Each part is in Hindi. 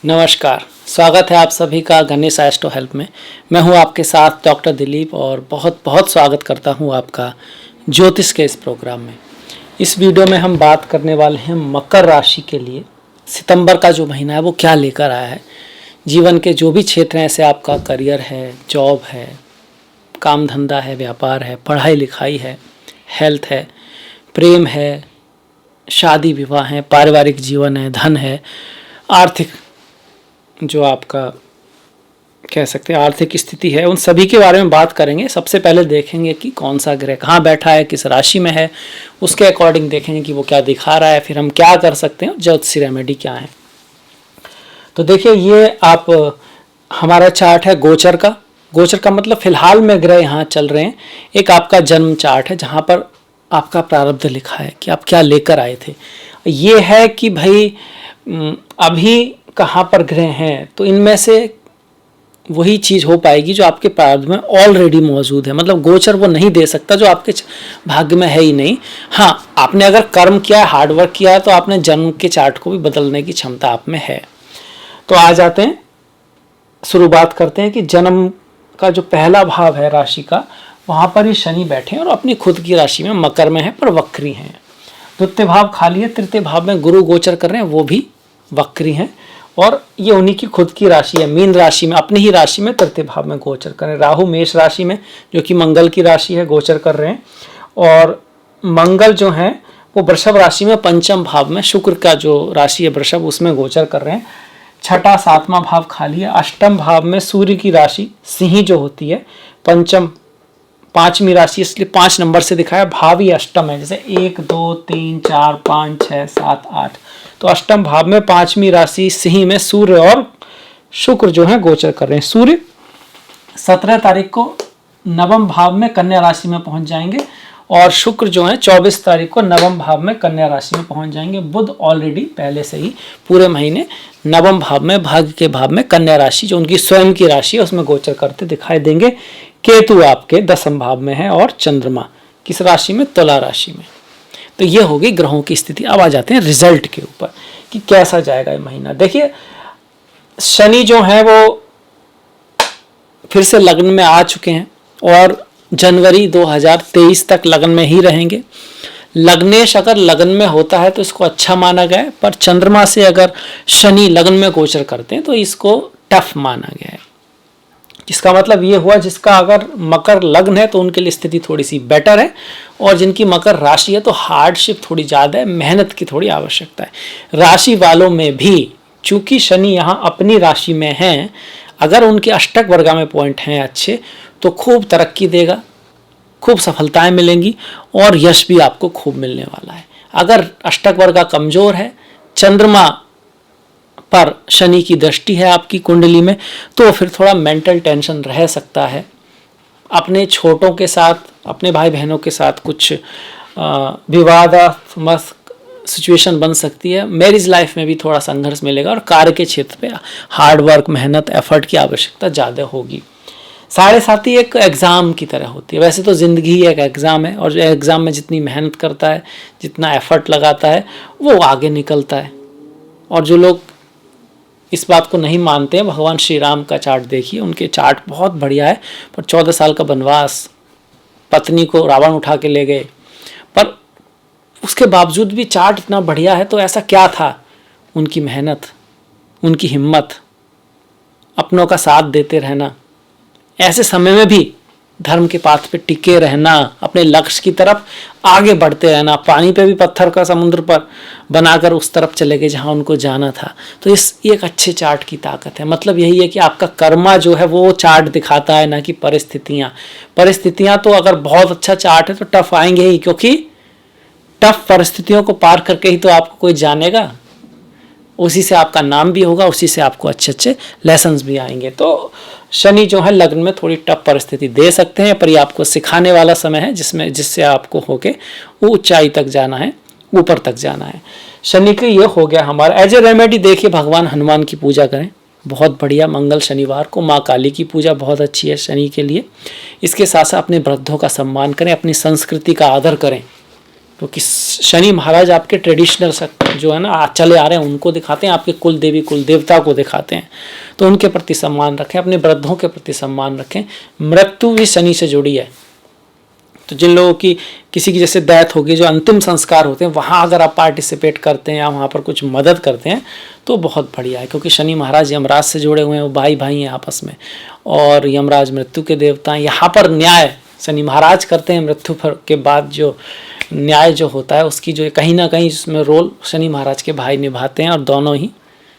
नमस्कार, स्वागत है आप सभी का गणेश एस्ट्रो हेल्प में। मैं हूं आपके साथ डॉक्टर दिलीप और बहुत बहुत स्वागत करता हूं आपका ज्योतिष के इस प्रोग्राम में। इस वीडियो में हम बात करने वाले हैं मकर राशि के लिए सितंबर का जो महीना है वो क्या लेकर आया है। जीवन के जो भी क्षेत्र हैं, जैसे आपका करियर है, जॉब है, काम धंधा है, व्यापार है, पढ़ाई लिखाई है, हेल्थ है, प्रेम है, शादी विवाह है, पारिवारिक जीवन है, धन है, आर्थिक जो आपका कह सकते हैं आर्थिक स्थिति है, उन सभी के बारे में बात करेंगे। सबसे पहले देखेंगे कि कौन सा ग्रह कहाँ बैठा है, किस राशि में है, उसके अकॉर्डिंग देखेंगे कि वो क्या दिखा रहा है, फिर हम क्या कर सकते हैं, ज्योतिषी रेमेडी क्या है। तो देखिए, ये आप हमारा चार्ट है गोचर का। गोचर का मतलब फिलहाल में ग्रह यहाँ चल रहे हैं। एक आपका जन्म चार्ट है जहाँ पर आपका प्रारब्ध लिखा है कि आप क्या लेकर आए थे। ये है कि भाई अभी कहाँ पर ग्रह हैं, तो इनमें से वही चीज़ हो पाएगी जो आपके प्रारब्ध में ऑलरेडी मौजूद है। मतलब गोचर वो नहीं दे सकता जो आपके भाग्य में है ही नहीं। हाँ, आपने अगर कर्म किया है, हार्डवर्क किया है, तो आपने जन्म के चार्ट को भी बदलने की क्षमता आप में है। तो आ जाते हैं, शुरुआत करते हैं कि जन्म का जो पहला भाव है राशि का, वहाँ पर ही शनि बैठे हैं और अपनी खुद की राशि में मकर में है पर वक्री हैं। द्वितीय भाव खाली है, तृतीय भाव में गुरु गोचर कर रहे हैं, वो भी वक्री हैं और ये उन्हीं की खुद की राशि है। मीन राशि में, अपनी ही राशि में तृतीय भाव में गोचर कर रहे हैं। राहु मेष राशि में, जो कि मंगल की राशि है, गोचर कर रहे हैं। और मंगल जो है वो वृषभ राशि में पंचम भाव में, शुक्र का जो राशि है वृषभ, उसमें गोचर कर रहे हैं। छठा सातवां भाव खाली है। अष्टम भाव में सूर्य की राशि सिंह जो होती है, पंचम पांचवी राशि, इसलिए 5 नंबर से दिखाया। भाव ही अष्टम है, जैसे 1 2 3 4 5 6 7 8, तो अष्टम भाव में पांचवी राशि सिंह में सूर्य और शुक्र जो है गोचर कर रहे हैं। सूर्य 17 तारीख को नवम भाव में कन्या राशि में पहुंच जाएंगे और शुक्र जो है 24 तारीख को नवम भाव में कन्या राशि में पहुंच जाएंगे। बुध ऑलरेडी पहले से ही पूरे महीने नवम भाव में, भाग्य के भाव में, कन्या राशि जो उनकी स्वयं की राशि है उसमें गोचर करते दिखाई देंगे। केतु आपके 10वें भाव में है और चंद्रमा किस राशि में, तुला राशि में। तो ये होगी ग्रहों की स्थिति। अब आ जाते हैं रिजल्ट के ऊपर कि कैसा जाएगा ये महीना। देखिए, शनि जो है वो फिर से लग्न में आ चुके हैं और जनवरी 2023 तक लग्न में ही रहेंगे। लग्नेश अगर लग्न में होता है तो इसको अच्छा माना गया है, पर चंद्रमा से अगर शनि लग्न में गोचर करते हैं तो इसको टफ माना गया है। इसका मतलब ये हुआ, जिसका अगर मकर लग्न है तो उनके लिए स्थिति थोड़ी सी बेटर है, और जिनकी मकर राशि है तो हार्डशिप थोड़ी ज़्यादा है, मेहनत की थोड़ी आवश्यकता है। राशि वालों में भी चूंकि शनि यहाँ अपनी राशि में हैं, अगर उनके अष्टक वर्गा में पॉइंट हैं अच्छे, तो खूब तरक्की देगा, खूब सफलताएं मिलेंगी और यश भी आपको खूब मिलने वाला है। अगर अष्टक वर्गा कमज़ोर है, चंद्रमा पर शनि की दृष्टि है आपकी कुंडली में, तो फिर थोड़ा मेंटल टेंशन रह सकता है। अपने छोटों के साथ, अपने भाई बहनों के साथ कुछ विवादात्मक सिचुएशन बन सकती है। मैरिज लाइफ में भी थोड़ा संघर्ष मिलेगा और कार्य के क्षेत्र पे हार्ड वर्क, मेहनत, एफर्ट की आवश्यकता ज़्यादा होगी। 7.5 एक एग्ज़ाम की तरह होती है। वैसे तो ज़िंदगी ही एक एग्ज़ाम है और एग्ज़ाम में जितनी मेहनत करता है, जितना एफर्ट लगाता है, वो आगे निकलता है। और जो लोग इस बात को नहीं मानते हैं, भगवान श्री राम का चार्ट देखिए, उनके चार्ट बहुत बढ़िया है। पर 14 साल का वनवास, पत्नी को रावण उठा के ले गए, पर उसके बावजूद भी चार्ट इतना बढ़िया है। तो ऐसा क्या था? उनकी मेहनत, उनकी हिम्मत, अपनों का साथ देते रहना, ऐसे समय में भी धर्म के पाथ पे टिके रहना, अपने लक्ष्य की तरफ आगे बढ़ते रहना। पानी पे भी पत्थर का समुद्र पर बनाकर उस तरफ चले गए जहाँ उनको जाना था। तो इस एक अच्छे चार्ट की ताकत है। मतलब यही है कि आपका कर्मा जो है वो चार्ट दिखाता है, ना कि परिस्थितियाँ। परिस्थितियाँ तो अगर बहुत अच्छा चार्ट है तो टफ आएंगे ही, क्योंकि टफ परिस्थितियों को पार करके ही तो आपको कोई जानेगा, उसी से आपका नाम भी होगा, उसी से आपको अच्छे अच्छे लेसन्स भी आएंगे। तो शनि जो है लग्न में थोड़ी टफ परिस्थिति दे सकते हैं, पर ये आपको सिखाने वाला समय है जिससे आपको होके ऊंचाई तक जाना है, ऊपर तक जाना है। शनि के ये हो गया हमारा। एज ए रेमेडी देखिए, भगवान हनुमान की पूजा करें, बहुत बढ़िया। मंगल शनिवार को माँ काली की पूजा बहुत अच्छी है शनि के लिए। इसके साथ साथ अपने वृद्धों का सम्मान करें, अपनी संस्कृति का आदर करें। क्योंकि शनि महाराज आपके ट्रेडिशनल जो है ना चले आ रहे हैं उनको दिखाते हैं, आपके कुल देवी कुल देवता को दिखाते हैं। तो उनके प्रति सम्मान रखें, अपने वृद्धों के प्रति सम्मान रखें। मृत्यु भी शनि से जुड़ी है, तो जिन लोगों की किसी की जैसे डेथ होगी, जो अंतिम संस्कार होते हैं, वहाँ अगर आप पार्टिसिपेट करते हैं या वहाँ पर कुछ मदद करते हैं तो बहुत बढ़िया है, क्योंकि शनि महाराज यमराज से जुड़े हुए हैं, वो भाई भाई हैं आपस में, और यमराज मृत्यु के देवता हैं। यहाँ पर न्याय शनि महाराज करते हैं, मृत्यु के बाद जो न्याय जो होता है उसकी जो कहीं ना कहीं इसमें रोल शनि महाराज के भाई निभाते हैं, और दोनों ही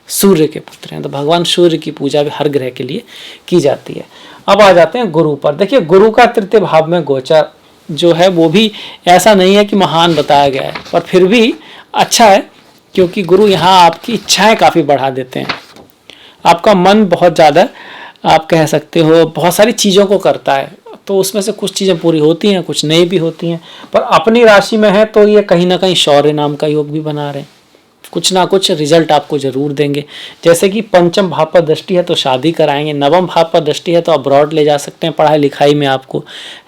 सूर्य के पुत्र हैं। तो भगवान सूर्य की पूजा भी हर ग्रह के लिए की जाती है। अब आ जाते हैं गुरु पर। देखिए, गुरु का तृतीय भाव में गोचर जो है वो भी ऐसा नहीं है कि महान बताया गया है, पर फिर भी अच्छा है, क्योंकि गुरु यहाँ आपकी इच्छाएं काफ़ी बढ़ा देते हैं। आपका मन बहुत ज़्यादा, आप कह सकते हो, बहुत सारी चीज़ों को करता है, तो उसमें से कुछ चीज़ें पूरी होती हैं, कुछ नहीं भी होती हैं। पर अपनी राशि में है तो ये कहीं ना कहीं शौर्य नाम का योग भी बना रहे हैं, कुछ ना कुछ रिजल्ट आपको जरूर देंगे। जैसे कि पंचम भाव पर दृष्टि है तो शादी कराएंगे, नवम भाव पर दृष्टि है तो अब्रॉड ले जा सकते हैं, पढ़ाई लिखाई में आपको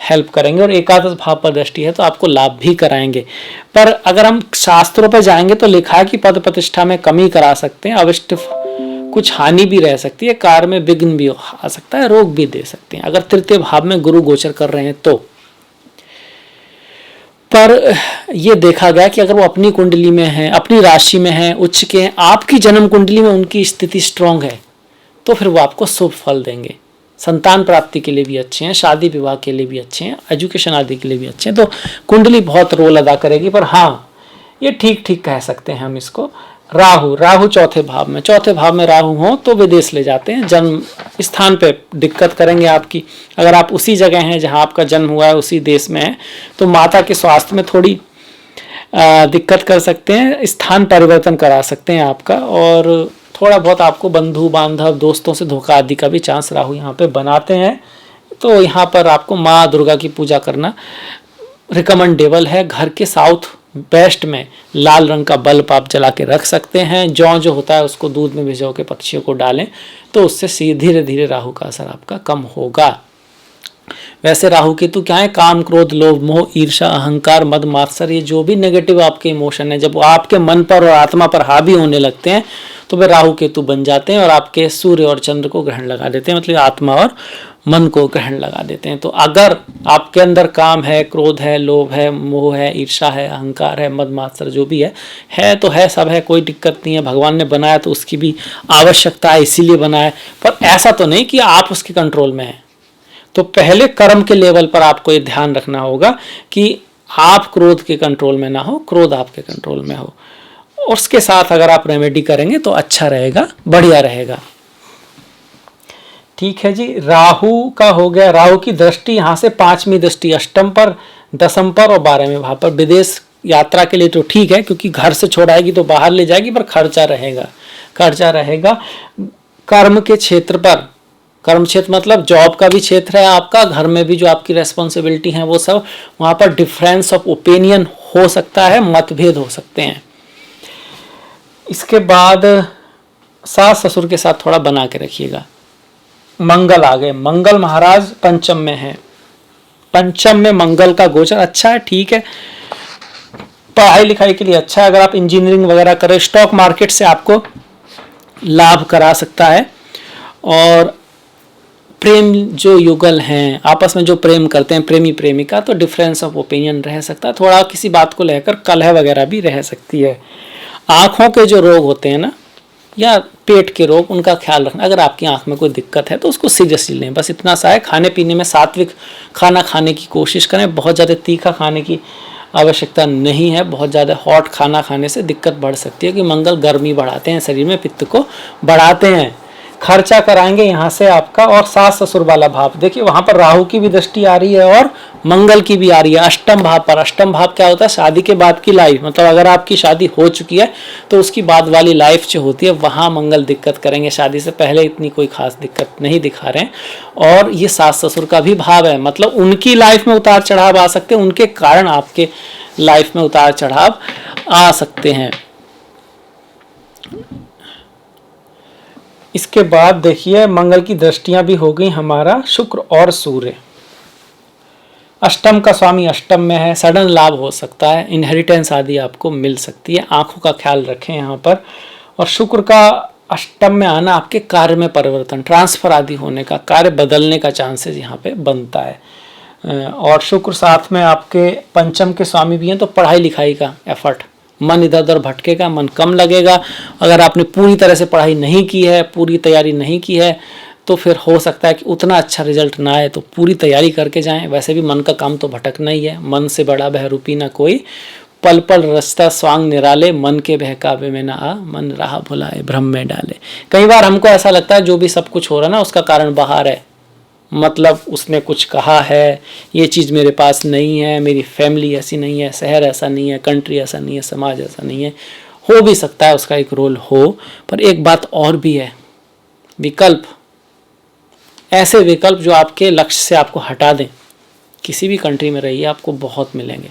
हेल्प करेंगे, और एकादश भाव पर दृष्टि है तो आपको लाभ भी कराएंगे। पर अगर हम शास्त्रों पर जाएंगे तो लिखा है कि पद प्रतिष्ठा में कमी करा सकते हैं, अविष्ट कुछ हानि भी रह सकती है, कार्य में विघ्न भी आ सकता है, रोग भी दे सकते हैं अगर तृतीय भाव में गुरु गोचर कर रहे हैं तो। पर यह देखा गया कि अगर वो अपनी कुंडली में है, अपनी राशि में है, उच्च के हैं, आपकी जन्म कुंडली में उनकी स्थिति स्ट्रांग है, तो फिर वो आपको शुभ फल देंगे। संतान प्राप्ति के लिए भी अच्छे हैं, शादी विवाह के लिए भी अच्छे हैं, एजुकेशन आदि के लिए भी अच्छे हैं। तो कुंडली बहुत रोल अदा करेगी। पर हाँ, ये ठीक ठीक कह सकते हैं हम इसको। राहु चौथे भाव में राहु हो तो विदेश ले जाते हैं, जन्म स्थान पे दिक्कत करेंगे आपकी। अगर आप उसी जगह हैं जहां आपका जन्म हुआ है, उसी देश में है, तो माता के स्वास्थ्य में थोड़ी दिक्कत कर सकते हैं, स्थान परिवर्तन करा सकते हैं आपका, और थोड़ा बहुत आपको बंधु बांधव दोस्तों से धोखा आदि का भी चांस राहु यहाँ पे बनाते हैं। तो यहाँ पर आपको माँ दुर्गा की पूजा करना रिकमेंडेबल है। घर के साउथ वेस्ट में लाल रंग का बल्ब आप जला के रख सकते हैं। जौ जो होता है उसको दूध में भिजो के पक्षियों को डालें, तो उससे धीरे धीरे राहु का असर आपका कम होगा। वैसे राहु केतु क्या है? काम, क्रोध, लोभ, मोह, ईर्ष्या, अहंकार, मद, मात्सर, ये जो भी नेगेटिव आपके इमोशन है, जब वो आपके मन पर और आत्मा पर हावी होने लगते हैं तो वे राहु केतु बन जाते हैं और आपके सूर्य और चंद्र को ग्रहण लगा देते हैं, मतलब आत्मा और मन को ग्रहण लगा देते हैं। तो अगर आपके अंदर काम है, क्रोध है, लोभ है, मोह है, ईर्ष्या है, अहंकार है, मद मात्सर जो भी है तो है, सब है, कोई दिक्कत नहीं है। भगवान ने बनाया तो उसकी भी आवश्यकता है, इसीलिए बनाया। पर ऐसा तो नहीं कि आप उसके कंट्रोल में हैं। तो पहले कर्म के लेवल पर आपको ये ध्यान रखना होगा कि आप क्रोध के कंट्रोल में ना हो, क्रोध आपके कंट्रोल में हो। और उसके साथ अगर आप रेमेडी करेंगे तो अच्छा रहेगा, बढ़िया रहेगा। ठीक है जी, राहु का हो गया। राहु की दृष्टि यहाँ से 5वीं दृष्टि अष्टम पर, दसम पर और 12वें भाव पर। विदेश यात्रा के लिए तो ठीक है, क्योंकि घर से छोड़ाएगी तो बाहर ले जाएगी, पर खर्चा रहेगा। कर्म के क्षेत्र पर, कर्म क्षेत्र मतलब जॉब का भी क्षेत्र है आपका, घर में भी जो आपकी रेस्पॉन्सिबिलिटी है वो सब, वहाँ पर डिफरेंस ऑफ ओपिनियन हो सकता है, मतभेद हो सकते हैं। इसके बाद सास ससुर के साथ थोड़ा बना के रखिएगा। मंगल आ गए। मंगल महाराज पंचम में है। पंचम में मंगल का गोचर अच्छा है, ठीक है, पढ़ाई लिखाई के लिए अच्छा है। अगर आप इंजीनियरिंग वगैरह करें, स्टॉक मार्केट से आपको लाभ करा सकता है। और प्रेम जो युगल हैं, आपस में जो प्रेम करते हैं, प्रेमी प्रेमिका, तो डिफरेंस ऑफ ओपिनियन रह सकता है, थोड़ा किसी बात को लेकर कलह वगैरह भी रह सकती है। आँखों के जो रोग होते हैं ना, या पेट के रोग, उनका ख्याल रखना। अगर आपकी आंख में कोई दिक्कत है तो उसको सीरियसली लें, बस इतना सा है। खाने पीने में सात्विक खाना खाने की कोशिश करें, बहुत ज़्यादा तीखा खाने की आवश्यकता नहीं है। बहुत ज़्यादा हॉट खाना खाने से दिक्कत बढ़ सकती है, कि मंगल गर्मी बढ़ाते हैं, शरीर में पित्त को बढ़ाते हैं। खर्चा कराएंगे यहाँ से आपका। और सास ससुर वाला भाव देखिए, वहाँ पर राहु की भी दृष्टि आ रही है और मंगल की भी आ रही है अष्टम भाव पर। अष्टम भाव क्या होता है? शादी के बाद की लाइफ, मतलब अगर आपकी शादी हो चुकी है तो उसकी बाद वाली लाइफ जो होती है, वहाँ मंगल दिक्कत करेंगे। शादी से पहले इतनी कोई खास दिक्कत नहीं दिखा रहे हैं। और ये सास ससुर का भी भाव है, मतलब उनकी लाइफ में उतार चढ़ाव आ सकते हैं, उनके कारण आपके लाइफ में उतार चढ़ाव आ सकते हैं। इसके बाद देखिए, मंगल की दृष्टियां भी हो गई हमारा शुक्र और सूर्य। अष्टम का स्वामी अष्टम में है, सडन लाभ हो सकता है, इनहेरिटेंस आदि आपको मिल सकती है, आंखों का ख्याल रखें यहाँ पर। और शुक्र का अष्टम में आना आपके कार्य में परिवर्तन, ट्रांसफर आदि होने का, कार्य बदलने का चांसेस यहाँ पे बनता है। और शुक्र साथ में आपके पंचम के स्वामी भी हैं, तो पढ़ाई लिखाई का एफर्ट, मन इधर उधर भटकेगा, मन कम लगेगा। अगर आपने पूरी तरह से पढ़ाई नहीं की है, पूरी तैयारी नहीं की है, तो फिर हो सकता है कि उतना अच्छा रिजल्ट ना आए, तो पूरी तैयारी करके जाएं। वैसे भी मन का काम तो भटकना ही है, मन से बड़ा बहरूपी ना कोई, पल पल रचता स्वांग निराले, मन के बहकावे में ना आ, मन राह भुलाए भ्रम में डाले। कई बार हमको ऐसा लगता है जो भी सब कुछ हो रहा है ना, उसका कारण बाहर है, मतलब उसने कुछ कहा है, ये चीज़ मेरे पास नहीं है, मेरी फैमिली ऐसी नहीं है, शहर ऐसा नहीं है, कंट्री ऐसा नहीं है, समाज ऐसा नहीं है। हो भी सकता है उसका एक रोल हो, पर एक बात और भी है, विकल्प, ऐसे विकल्प जो आपके लक्ष्य से आपको हटा दें। किसी भी कंट्री में रहिए, आपको बहुत मिलेंगे,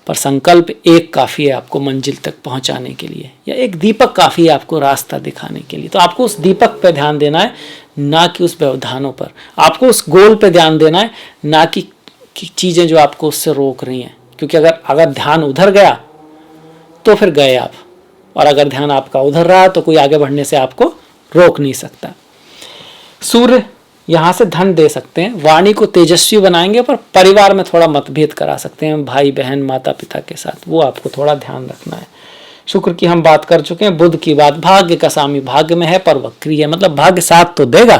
पर संकल्प एक काफ़ी है आपको मंजिल तक पहुंचाने के लिए, या एक दीपक काफ़ी है आपको रास्ता दिखाने के लिए। तो आपको उस दीपक पे ध्यान देना है, ना कि उस व्यवधानों पर। आपको उस गोल पे ध्यान देना है, ना कि चीज़ें जो आपको उससे रोक रही हैं। क्योंकि अगर ध्यान उधर गया तो फिर गए आप, और अगर ध्यान आपका उधर रहा तो कोई आगे बढ़ने से आपको रोक नहीं सकता। सूर्य यहाँ से धन दे सकते हैं, वाणी को तेजस्वी बनाएंगे, पर परिवार में थोड़ा मतभेद करा सकते हैं, भाई बहन माता पिता के साथ, वो आपको थोड़ा ध्यान रखना है। शुक्र की हम बात कर चुके हैं। बुध की बात, भाग्य का स्वामी भाग्य में है पर वक्री है, मतलब भाग्य साथ तो देगा,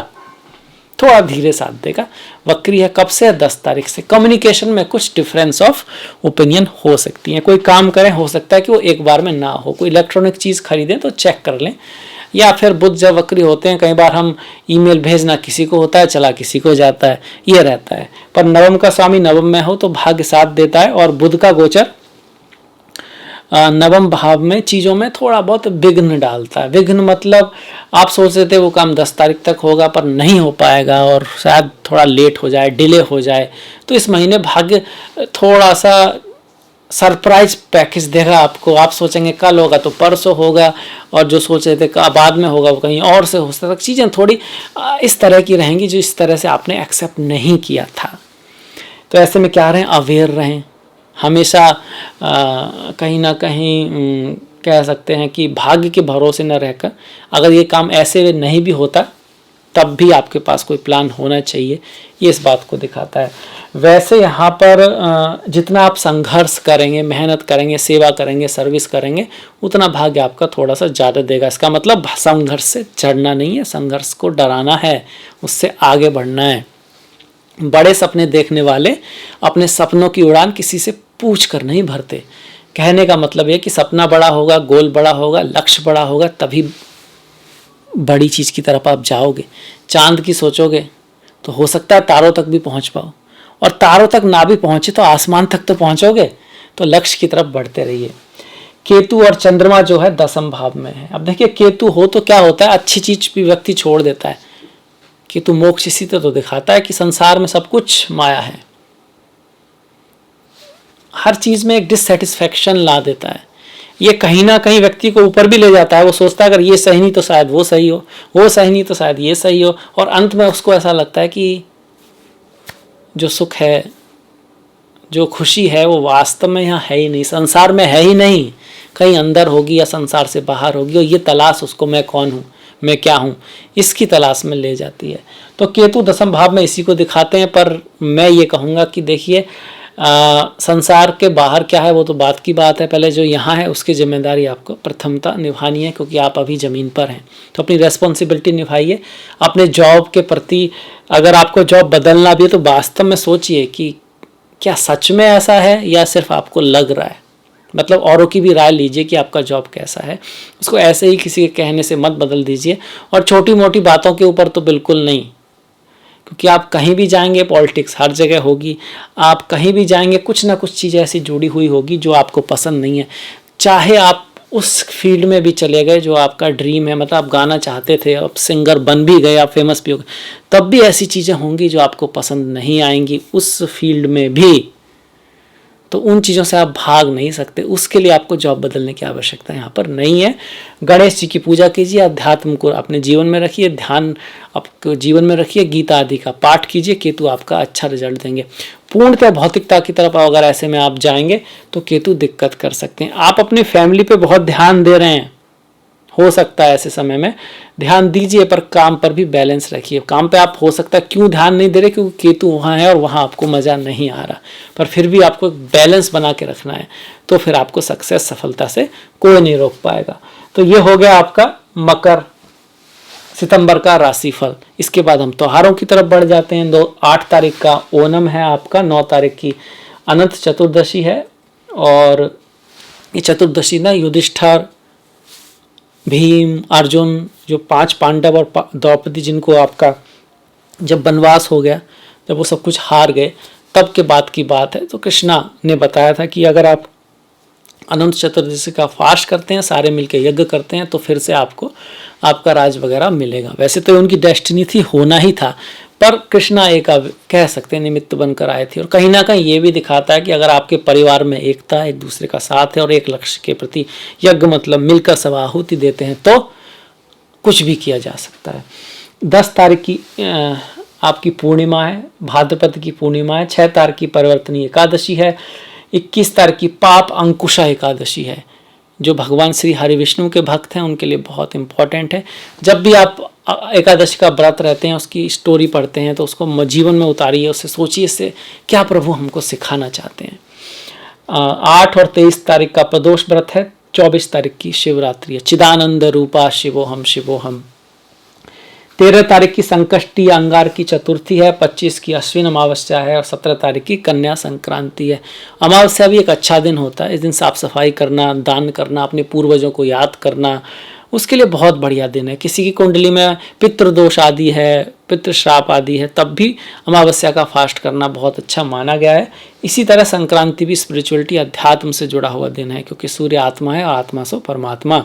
थोड़ा धीरे साथ देगा। वक्री है कब से? 10 तारीख से। कम्युनिकेशन में कुछ डिफरेंस ऑफ ओपिनियन हो सकती है। कोई काम करें, हो सकता है कि वो एक बार में ना हो। कोई इलेक्ट्रॉनिक चीज़ खरीदें तो चेक कर लें। या फिर बुध जब वक्री होते हैं, कई बार हम ईमेल भेजना किसी को होता है, चला किसी को जाता है, ये रहता है। पर नवम का स्वामी नवम में हो तो भाग्य साथ देता है, और बुध का गोचर नवम भाव में चीज़ों में थोड़ा बहुत विघ्न डालता है। विघ्न मतलब आप सोच रहे थे वो काम 10 तारीख तक होगा, पर नहीं हो पाएगा, और शायद थोड़ा लेट हो जाए, डिले हो जाए। तो इस महीने भाग्य थोड़ा सा सरप्राइज पैकेज देगा आपको। आप सोचेंगे कल होगा तो परसों होगा, और जो सोच रहे थे बाद में होगा वो कहीं और से हो सकता है। चीज़ें थोड़ी इस तरह की रहेंगी जो इस तरह से आपने एक्सेप्ट नहीं किया था। तो ऐसे में क्या रहें, अवेयर रहें हमेशा। कहीं ना कहीं कह सकते हैं कि भाग्य के भरोसे न रहकर, अगर ये काम ऐसे नहीं भी होता तब भी आपके पास कोई प्लान होना चाहिए, ये इस बात को दिखाता है। वैसे यहाँ पर जितना आप संघर्ष करेंगे, मेहनत करेंगे, सेवा करेंगे, सर्विस करेंगे, उतना भाग्य आपका थोड़ा सा ज़्यादा देगा। इसका मतलब संघर्ष से चढ़ना नहीं है, संघर्ष को डराना है, उससे आगे बढ़ना है। बड़े सपने देखने वाले अपने सपनों की उड़ान किसी से पूछ कर नहीं भरते। कहने का मतलब ये कि सपना बड़ा होगा, गोल बड़ा होगा, लक्ष्य बड़ा होगा, तभी बड़ी चीज़ की तरफ आप जाओगे। चांद की सोचोगे तो हो सकता है तारों तक भी पहुंच पाओ, और तारों तक ना भी पहुंचे तो आसमान तक तो पहुंचोगे। तो लक्ष्य की तरफ बढ़ते रहिए। केतु और चंद्रमा जो है 10वें भाव में है। अब देखिए केतु हो तो क्या होता है, अच्छी चीज भी व्यक्ति छोड़ देता है। केतु मोक्ष इसी तो दिखाता है कि संसार में सब कुछ माया है, हर चीज में एक डिससेटिस्फैक्शन ला देता है। ये कहीं ना कहीं व्यक्ति को ऊपर भी ले जाता है। वो सोचता है अगर ये सही नहीं तो शायद वो सही हो, वो सही नहीं तो शायद ये सही हो, और अंत में उसको ऐसा लगता है कि जो सुख है, जो खुशी है, वो वास्तव में यहाँ है ही नहीं, संसार में है ही नहीं, कहीं अंदर होगी या संसार से बाहर होगी। और ये तलाश उसको, मैं कौन हूँ, मैं क्या हूँ, इसकी तलाश में ले जाती है। तो केतु 10वें भाव में इसी को दिखाते हैं। पर मैं ये कहूँगा कि देखिए संसार के बाहर क्या है वो तो बात की बात है, पहले जो यहाँ है उसकी जिम्मेदारी आपको प्रथमता निभानी है, क्योंकि आप अभी ज़मीन पर हैं। तो अपनी रेस्पॉन्सिबिलिटी निभाइए अपने जॉब के प्रति। अगर आपको जॉब बदलना भी है तो वास्तव में सोचिए कि क्या सच में ऐसा है या सिर्फ आपको लग रहा है। मतलब औरों की भी राय लीजिए कि आपका जॉब कैसा है, उसको ऐसे ही किसी के कहने से मत बदल दीजिए। और छोटी मोटी बातों के ऊपर तो बिल्कुल नहीं, क्योंकि आप कहीं भी जाएंगे पॉलिटिक्स हर जगह होगी। आप कहीं भी जाएंगे कुछ ना कुछ चीज़ ऐसी जुड़ी हुई होगी जो आपको पसंद नहीं है। चाहे आप उस फील्ड में भी चले गए जो आपका ड्रीम है, मतलब आप गाना चाहते थे, आप सिंगर बन भी गए, आप फेमस भी हो गए, तब भी ऐसी चीज़ें होंगी जो आपको पसंद नहीं आएंगी उस फील्ड में भी। तो उन चीज़ों से आप भाग नहीं सकते, उसके लिए आपको जॉब बदलने की आवश्यकता यहाँ पर नहीं है। गणेश जी की पूजा कीजिए, अध्यात्म को अपने जीवन में रखिए, ध्यान आपको जीवन में रखिए, गीता आदि का पाठ कीजिए, केतु आपका अच्छा रिजल्ट देंगे। पूर्णतः भौतिकता की तरफ अगर ऐसे में आप जाएंगे तो केतु दिक्कत कर सकते हैं। आप अपनी फैमिली पे बहुत ध्यान दे रहे हैं, हो सकता है ऐसे समय में ध्यान दीजिए, पर काम पर भी बैलेंस रखिए। काम पे आप हो सकता है क्यों ध्यान नहीं दे रहे, क्योंकि केतु वहाँ है और वहाँ आपको मज़ा नहीं आ रहा, पर फिर भी आपको बैलेंस बना के रखना है, तो फिर आपको सक्सेस, सफलता से कोई नहीं रोक पाएगा। तो ये हो गया आपका मकर सितंबर का राशिफल। इसके बाद हम त्योहारों की तरफ बढ़ जाते हैं। 8 तारीख का ओणम है आपका, 9 तारीख की अनंत चतुर्दशी है, और ये चतुर्दशी ना युधिष्ठिर, भीम, अर्जुन, जो 5 पांडव और द्रौपदी, जिनको आपका जब वनवास हो गया, जब वो सब कुछ हार गए, तब के बाद की बात है। तो कृष्णा ने बताया था कि अगर आप अनंत चतुर्दशी का फास्ट करते हैं, सारे मिलकर यज्ञ करते हैं, तो फिर से आपको आपका राज वगैरह मिलेगा। वैसे तो उनकी डेस्टिनी थी, होना ही था, पर कृष्णा एक कह सकते हैं निमित्त बनकर आए थे। और कहीं ना कहीं ये भी दिखाता है कि अगर आपके परिवार में एकता, एक दूसरे का साथ है और एक लक्ष्य के प्रति यज्ञ मतलब मिलकर सब आहुति देते हैं, तो कुछ भी किया जा सकता है। 10 तारीख की आपकी पूर्णिमा है, भाद्रपद की पूर्णिमा है। 6 तारीख की परिवर्तनीय एकादशी है। 21 तारीख की पाप अंकुशा एकादशी है। जो भगवान श्री हरि विष्णु के भक्त हैं उनके लिए बहुत इंपॉर्टेंट है। जब भी आप एकादशी का व्रत रहते हैं, उसकी स्टोरी पढ़ते हैं, तो उसको जीवन में उतारिए, उससे सोचिए इससे क्या प्रभु हमको सिखाना चाहते हैं। 8 और 23 तारीख का प्रदोष व्रत है। 24 तारीख की शिवरात्रि है। चिदानंद रूपा शिवोहम शिवोहम। 13 तारीख की संकष्टी अंगार की चतुर्थी है। 25 की अश्विन अमावस्या है और 17 तारीख की कन्या संक्रांति है। अमावस्या भी एक अच्छा दिन होता है। इस दिन साफ सफाई करना, दान करना, अपने पूर्वजों को याद करना, उसके लिए बहुत बढ़िया दिन है। किसी की कुंडली में पितृदोष आदि है, पितृश्राप आदि है, तब भी अमावस्या का फास्ट करना बहुत अच्छा माना गया है। इसी तरह संक्रांति भी स्पिरिचुअलिटी, अध्यात्म से जुड़ा हुआ दिन है, क्योंकि सूर्य आत्मा है और आत्मा सो परमात्मा।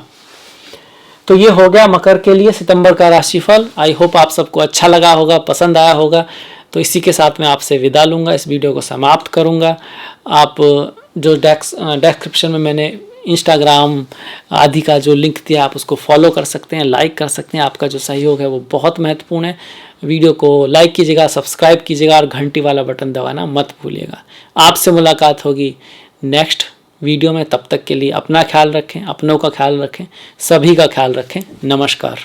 तो ये हो गया मकर के लिए सितंबर का राशिफल। आई होप आप सबको अच्छा लगा होगा, पसंद आया होगा। तो इसी के साथ मैं आपसे विदा लूँगा, इस वीडियो को समाप्त करूँगा। आप जो डिस्क्रिप्शन में मैंने इंस्टाग्राम आदि का जो लिंक दिया, आप उसको फॉलो कर सकते हैं, लाइक कर सकते हैं। आपका जो सहयोग है वो बहुत महत्वपूर्ण है। वीडियो को लाइक कीजिएगा, सब्सक्राइब कीजिएगा और घंटी वाला बटन दबाना मत भूलिएगा। आपसे मुलाकात होगी नेक्स्ट वीडियो में। तब तक के लिए अपना ख्याल रखें, अपनों का ख्याल रखें, सभी का ख्याल रखें। नमस्कार।